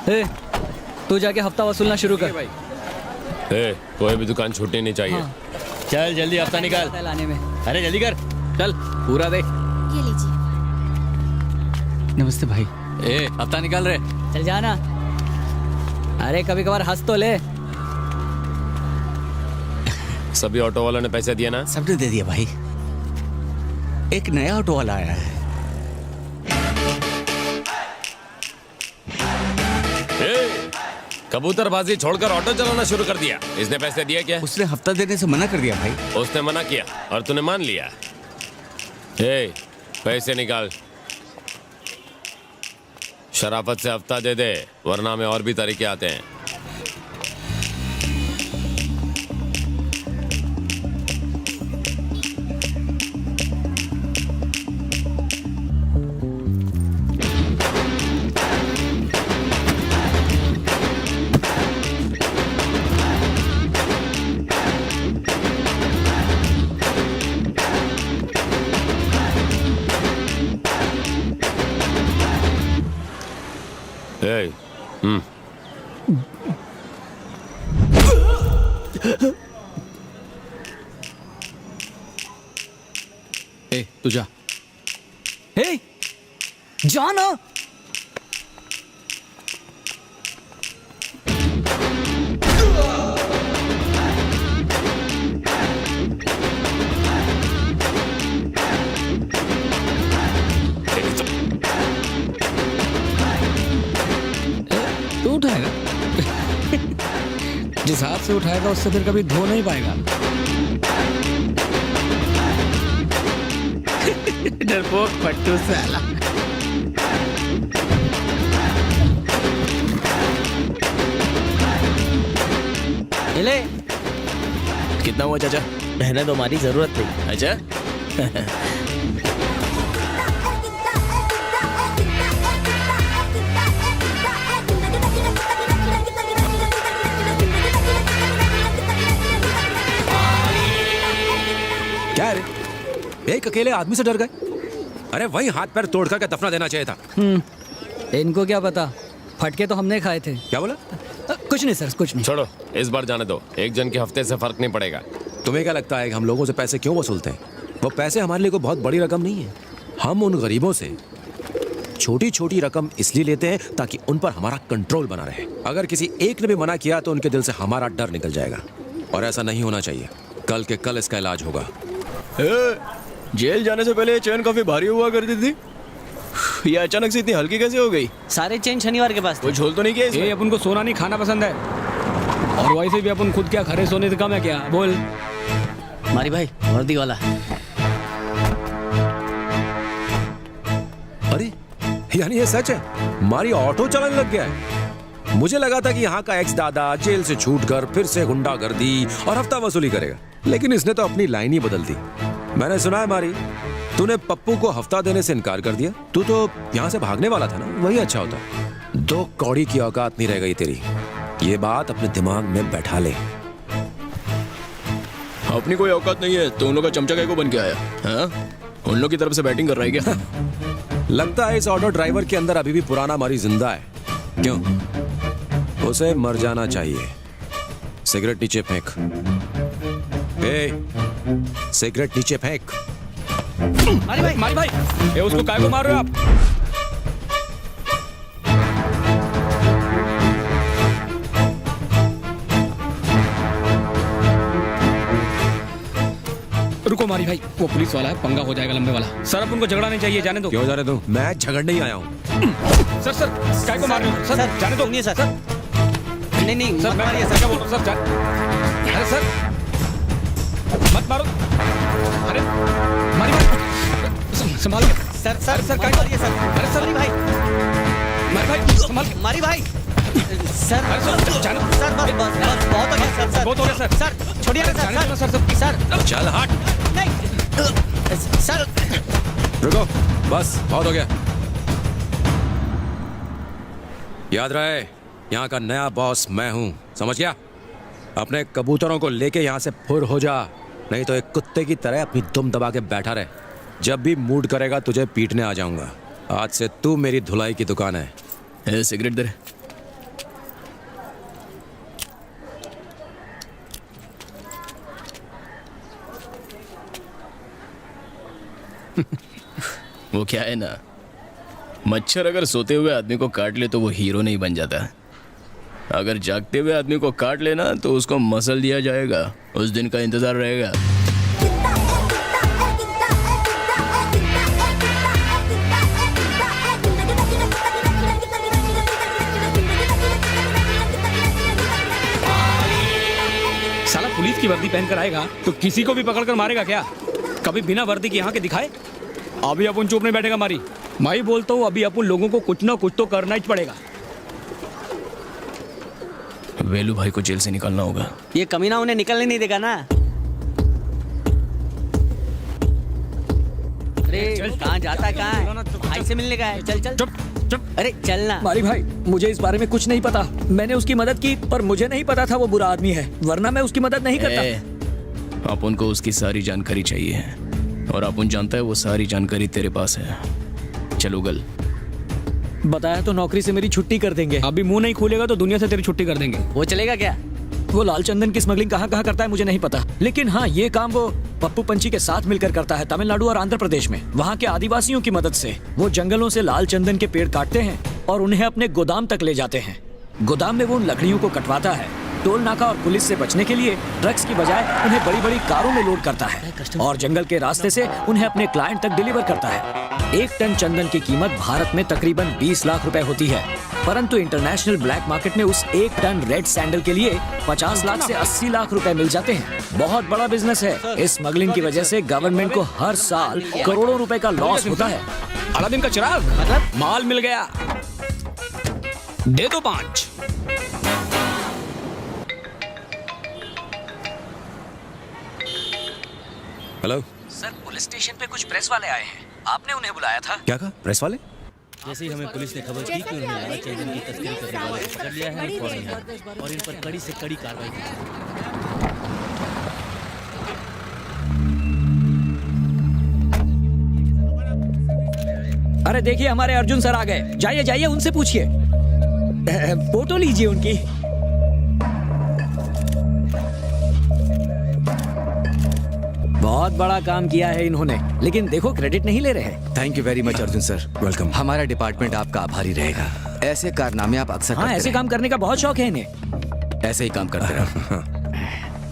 ए, तू जाके हफ्ता वसूलना शुरू कर भाई। कोई भी दुकान छूटनी नहीं चाहिए। हाँ। चल जल्दी हफ्ता निकाल। लाने में। अरे जल्दी कर। चल पूरा दे। ये लीजिए। नमस्ते भाई। ए हफ्ता निकाल रहे। चल जाना। अरे कभी कभार हंस तो ले। सभी ऑटो वालों ने पैसे दिए ना? सबने दे दिया भाई। एक नया ऑटो वाला आया है। कबूतरबाजी छोड़कर ऑटो चलाना शुरू कर दिया। इसने पैसे दिए क्या? उसने हफ्ता देने से मना कर दिया भाई। उसने मना किया और तूने मान लिया। पैसे निकाल। शराफत से हफ्ता दे दे, वरना में और भी तरीके आते हैं। तू जा। हे जा ना। तू उठाएगा? जिस हाथ से उठाएगा उससे फिर कभी धो नहीं पाएगा। डरपोक फट्टू साला। ले कितना हुआ चाचा? रहने दो, हमारी जरूरत नहीं। अच्छा क्या रे, एक अकेले आदमी से डर गए? अरे वही हाथ पैर तोड़ करके दफना देना चाहिए था। इनको क्या पता, फटके तो हमने खाए थे। क्या बोला? कुछ नहीं सर, कुछ नहीं। छोड़ो, इस बार जाने दो। एक जन के हफ्ते से फर्क नहीं पड़ेगा। तुम्हें क्या लगता है कि हम लोगों से पैसे क्यों वसूलते हैं? वो पैसे हमारे लिए कोई बहुत बड़ी रकम नहीं है। हम उन गरीबों से छोटी छोटी रकम इसलिए लेते हैं ताकि उन पर हमारा कंट्रोल बना रहे। अगर किसी एक ने भी मना किया तो उनके दिल से हमारा डर निकल जाएगा, और ऐसा नहीं होना चाहिए। कल के कल इसका इलाज होगा। जेल जाने से पहले ये चैन काफी भारी हुआ करती थी, ये अचानक से इतनी हल्की कैसे हो गई? सारे चेन शनिवार के पास थे। कोई झोल तो नहीं किया इसमें? अपन को सोना नहीं खाना पसंद है, और वैसे भी अपन खुद क्या खरे सोने से कम है क्या? बोल मारी भाई, वर्दी वाला। अरे यानी ये सच है, मारी ऑटो चलाने लग गया है। मुझे लगा था कि यहाँ का एक्स दादा जेल से छूटकर फिर से गुंडागर्दी और हफ्ता वसूली करेगा, लेकिन इसने तो अपनी लाइन ही बदल दी। मैंने सुना है मारी, तूने पप्पू को हफ्ता देने से इनकार कर दिया। तू तो यहाँ से भागने वाला था ना, वही अच्छा होता। 2 कौड़ी की औकात नहीं रह गई तेरी। ये बात अपने दिमाग में बैठा ले। अपनी कोई औकात नहीं है तो उन लोग का चमचा क्या को बन के आया? हाँ? उन लोग की तरफ से बैटिंग कर रहा है क्या? लगता है इस ऑटो ड्राइवर के अंदर अभी भी पुराना मारी जिंदा है। क्यों? उसे मर जाना चाहिए। सिगरेट नीचे फेंक। सिगरेट नीचे फेंक। मारी भाई, ये उसको काय को मार रहे हो आप? रुको मारी भाई, वो पुलिस वाला है, पंगा हो जाएगा लंबे वाला। सर अब उनको झगड़ा नहीं चाहिए, जाने दो। क्यों जाने दो? मैं झगड़ने ही आया हूँ। सर काय को मार रहे हो? सर जाने दो। सुनिए सर। नहीं नहीं सर मत मैं मारिए सर क्या बोल रहा हूँ? सर अरे सर मत मारो। अरे मारी भाई संभाल के। सर सर सर मत मारिए सर। अरे सर मारी भाई, मारी भाई संभाल के। मारी भाई। सर अरे सर जानो। सर बस बस बहुत हो गया सर। बहुत हो गया सर। सर छोड़िए ना जाने दो ना सर। सर। सर चल हट। नहीं सर। रुको, बस बहुत हो गया। याद रहे, यहाँ का नया बॉस मैं हूँ, समझ गया? अपने कबूतरों को लेके यहाँ से फुर हो जा, नहीं तो एक कुत्ते की तरह अपनी दुम दबा के बैठा रहे। जब भी मूड करेगा तुझे पीटने आ जाऊंगा। आज से तू मेरी धुलाई की दुकान है। सिगरेट दे। वो क्या है ना, मच्छर अगर सोते हुए आदमी को काट ले तो वो हीरो नहीं बन जाता। अगर जागते हुए आदमी को काट लेना तो उसको मसल दिया जाएगा, उस दिन का इंतजार रहेगा। साला पुलिस की वर्दी पहनकर आएगा तो किसी को भी पकड़कर मारेगा क्या? कभी बिना वर्दी के यहाँ के दिखाए? अभी अपन चुप नहीं बैठेगा मारी। मैं ही बोलता हूँ, अभी अपन लोगों को कुछ ना कुछ तो करना ही पड़ेगा। वेलू भाई को जेल से निकालना होगा। ये कमीना उन्हें निकलने नहीं देगा ना। अरे कहाँ जाता है, कहाँ है? भाई से मिलने का है। चल चल चुप चुप। अरे चलना। मारी भाई, मुझे इस बारे में कुछ नहीं पता। मैंने उसकी मदद की, पर मुझे नहीं पता था वो बुरा आदमी है, वरना मैं उसकी मदद नहीं करता। अपन को उसकी सारी जानकारी चाहिए और अपन जानता है वो सारी जानकारी तेरे पास है। चलो गल। बताया तो नौकरी से मेरी छुट्टी कर देंगे। अभी मुंह नहीं खोलेगा तो दुनिया से तेरी छुट्टी कर देंगे। वो चलेगा क्या? वो लाल चंदन की स्मगलिंग कहाँ कहाँ करता है मुझे नहीं पता, लेकिन हाँ ये काम वो पप्पू पंची के साथ मिलकर करता है तमिलनाडु और आंध्र प्रदेश में। वहाँ के आदिवासियों की मदद से वो जंगलों से लाल चंदन के पेड़ काटते हैं और उन्हें अपने गोदाम तक ले जाते हैं। गोदाम में वो उन लकड़ियों को कटवाता है। टोल नाका और पुलिस से बचने के लिए ट्रक्स की बजाय उन्हें बड़ी बड़ी कारों में लोड करता है और जंगल के रास्ते से उन्हें अपने क्लाइंट तक डिलीवर करता है। 1 टन चंदन की कीमत भारत में तकरीबन 20 लाख रुपए होती है, परंतु इंटरनेशनल ब्लैक मार्केट में उस 1 टन रेड सैंडल के लिए 50 लाख से 80 लाख रुपए मिल जाते हैं। बहुत बड़ा बिजनेस है। इस स्मगलिंग की वजह से गवर्नमेंट को हर साल करोड़ों रुपए का लॉस होता है। अलादीन का चिराग, मतलब माल मिल गया, दे दो 5। हेलो सर, पुलिस स्टेशन पे कुछ प्रेस वाले आए हैं, आपने उन्हें बुलाया था? क्या कहा? प्रेस वाले? जैसे ही हमें पुलिस ने खबर की कि उन्होंने लाल चंदन की तस्करी करने वाले को पकड़ लिया है, हम फौरन यहाँ और इन पर कड़ी से कड़ी कार्रवाई की। अरे देखिए हमारे अर्जुन सर आ गए। जाइए जाइए उनसे पूछिए, फोटो लीजिए उनकी। बहुत बड़ा काम किया है इन्होंने, लेकिन देखो क्रेडिट नहीं ले रहे हैं। Thank you very much Arjun sir. Welcome. हमारा डिपार्टमेंट आपका आभारी रहेगा। ऐसे कारनामे आप अक्सर हाँ, करते ऐसे रहें। काम करने का बहुत शौक है इन्हें। ऐसे ही काम करते रहो।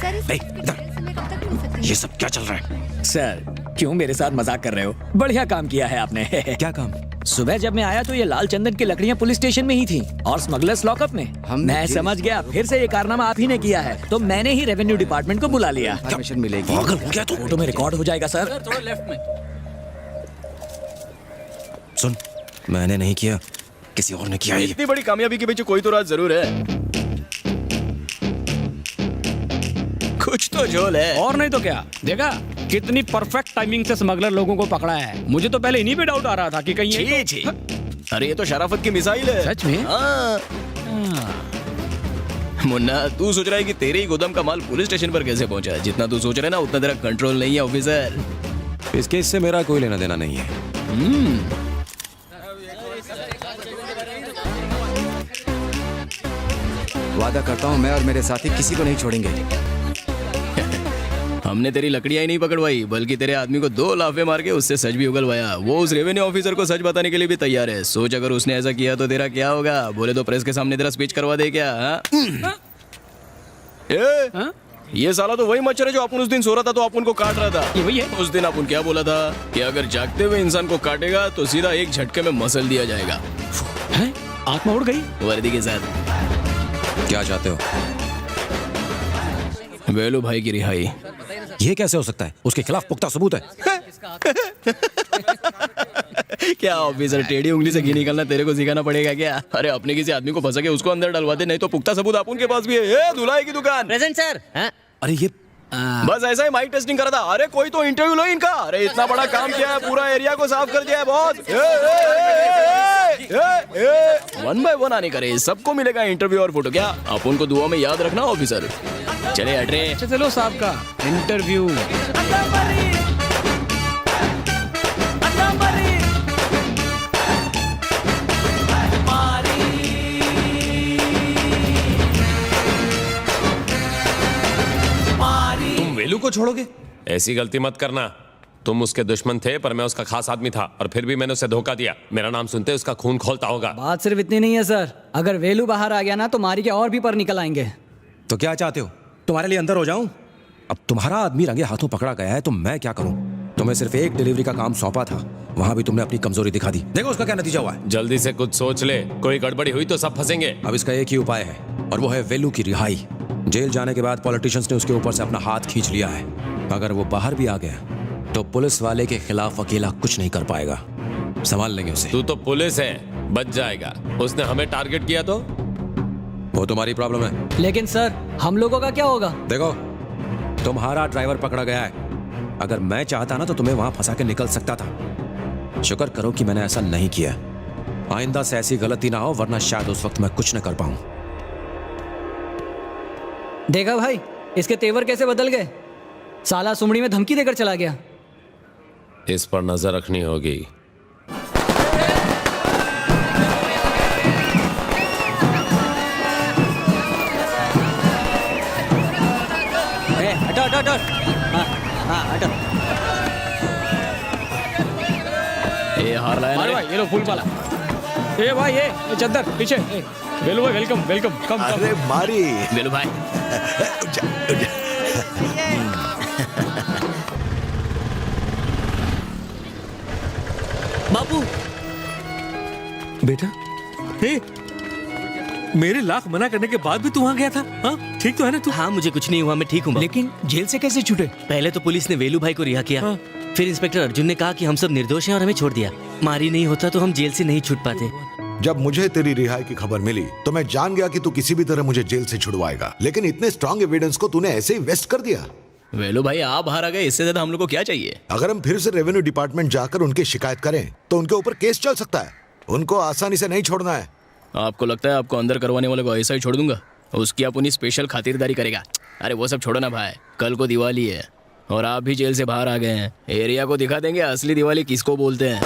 सर इस समय कब तक मिल सकती है? ये सब क्या चल रहा है? सर क्यों मेरे साथ मजाक कर रहे हो? बढ़िया काम किया है आपने। क्या काम? सुबह जब मैं आया तो ये लाल चंदन की लकड़ियां पुलिस स्टेशन में ही थी और स्मगलर्स लॉकअप में। हमने मैं समझ गया फिर से ये कारनामा आप ही ने किया है, तो मैंने ही रेवेन्यू डिपार्टमेंट को बुला लिया। परमिशन मिलेगी। पागल हो गया तू? फोटो में रिकॉर्ड हो जाएगा सर। थोड़ा लेफ्ट में। सुन, मैंने नहीं किया, किसी और ने किया ये। इतनी बड़ी कामयाबी के पीछे कोई तो राज जरूर है। कुछ तो झोल है। और नहीं तो क्या, देखा कितनी परफेक्ट टाइमिंग से स्मगलर लोगों को पकड़ा है। मुझे तो पहले इन्हीं पे डाउट आ रहा था कि कहीं ये छी, छी। अरे ये तो शराफत की मिसाइल है। सच में? हाँ। मुन्ना, तू सोच रहा है कि तेरे ही गोदाम का माल पुलिस स्टेशन पर कैसे पहुंचा? जितना तू सोच रहा है ना उतना तेरा कंट्रोल नहीं है ऑफिसर। इस केस से मेरा कोई लेना देना नहीं है। वादा करता हूँ मैं और मेरे साथी किसी को नहीं छोड़ेंगे। हमने तेरी लकड़ियां ही नहीं पकड़वाई, बल्कि तेरे आदमी को 2 लाफे मार के उससे सच भी उगलवाया। वो उस रेवेन्यू ऑफिसर को सच बताने के लिए भी तैयार है। सोच अगर उसने ऐसा किया तो तेरा क्या होगा? बोले तो प्रेस के सामने तेरा स्पीच करवा दे क्या? हाँ? ये साला तो वही मच्छर है जो अपन उस दिन सो रहा था तो अपन को काट रहा था। ये वही है। उस दिन अपन क्या बोला था कि अगर जागते हुए इंसान को काटेगा तो सीधा एक झटके में मसल दिया जाएगा। हैं? आत्मा उड़ गई। वर्दी के साथ। क्या चाहते हो? वेलू भाई की रिहाई। ये कैसे हो सकता है? उसके खिलाफ पुख्ता सबूत है। क्या ऑफिसर, टेढ़ी उंगली से घी निकालना तेरे को सिखाना पड़ेगा क्या? अरे अपने किसी आदमी को फंसा के उसको अंदर डलवा दे, नहीं तो पुख्ता सबूत अपन के पास भी है। ये धुलाई की दुकान। Present sir. हाँ? अरे ये बस ऐसा ही माइक टेस्टिंग करा था। अरे कोई तो इंटरव्यू लो इनका। अरे इतना बड़ा काम किया है, पूरा एरिया को साफ कर दिया है बॉस। 1 by 1 आने करे, सबको मिलेगा इंटरव्यू और फोटो। क्या अपन को दुआ में याद रखना ऑफिसर। चले हट रे। चलो साहब का इंटरव्यू। तुम वेलू को छोड़ोगे? ऐसी गलती मत करना। तुम उसके दुश्मन थे पर मैं उसका खास आदमी था और फिर भी मैंने उसे धोखा दिया। मेरा नाम सुनते उसका खून खौलता होगा। बात सिर्फ इतनी नहीं है सर, अगर वेलू बाहर आ गया ना तो मारी के और भी पर निकल आएंगे। तो क्या चाहते हो, तुम्हारे लिए अंदर हो जाऊं? अब तुम्हारा आदमी रंगे हाथों पकड़ा गया है तो मैं क्या करूं? तुम्हें सिर्फ एक डिलीवरी का काम सौंपा था, वहां भी तुमने अपनी कमजोरी दिखा दी। देखो उसका क्या नतीजा हुआ है। जल्दी से कुछ सोच ले, कोई गड़बड़ी हुई तो सब फंसेंगे। अब इसका एक ही उपाय है और वो है वेलू की रिहाई। जेल जाने के बाद पॉलिटिशियंस ने उसके ऊपर से अपना हाथ खींच लिया है। अगर वो बाहर भी आ गया तो पुलिस वाले के खिलाफ अकेला कुछ नहीं कर पाएगा, संभाल लेंगे उसे। तू तो पुलिस है, बच जाएगा। उसने हमें टारगेट किया तो वो तुम्हारी प्रॉब्लम है। लेकिन सर हम लोगों का क्या होगा? देखो तुम्हारा ड्राइवर पकड़ा गया है, अगर मैं चाहता ना तो तुम्हें वहां फंसा के निकल सकता था। शुक्र करो कि मैंने ऐसा नहीं किया। आइंदा से ऐसी गलती ना हो, वरना शायद उस वक्त मैं कुछ न कर पाऊं। देखा भाई, इसके तेवर कैसे बदल गए। साला सुमड़ी में धमकी देकर चला गया। इस पर नजर रखनी होगी। हटो हटो हटो। हाँ हटो। ये हार लाया अरे ना भाई ये लो फूल वाला। ए भाई ये चद्दर पीछे। वेलू भाई वेलकम वेलकम, कम अरे मारी वेलू भाई। बाबू बेटा, हे, मेरे लाख मना करने के बाद भी तू वहां गया था? हाँ ठीक तो है ना तू? हाँ मुझे कुछ नहीं हुआ, मैं ठीक हूँ। लेकिन जेल से कैसे छूटे? पहले तो पुलिस ने वेलू भाई को रिहा किया, फिर इंस्पेक्टर अर्जुन ने कहा कि हम सब निर्दोष हैं और हमें छोड़ दिया। मारी नहीं होता तो हम जेल से नहीं छूट पाते। जब मुझे तेरी रिहाई की खबर मिली तो मैं जान गया कि तू किसी भी तरह मुझे जेल से छुड़वाएगा, लेकिन इतने स्ट्रॉन्ग एविडेंस को तूने ऐसे ही वेस्ट कर दिया। वेलू भाई आप बाहर आ गए, इससे ज्यादा हम लोग को क्या चाहिए? अगर हम फिर से रेवेन्यू डिपार्टमेंट जाकर उनकी शिकायत करें तो उनके ऊपर केस चल सकता है। उनको आसानी से नहीं छोड़ना है। आपको लगता है आपको अंदर करवाने वाले को ऐसा ही छोड़ दूंगा? उसकी अपनी स्पेशल खातिरदारी करेगा। अरे वो सब छोड़ो ना भाई, कल को दिवाली है और आप भी जेल से बाहर आ गए हैं। एरिया को दिखा देंगे असली दिवाली किसको बोलते हैं।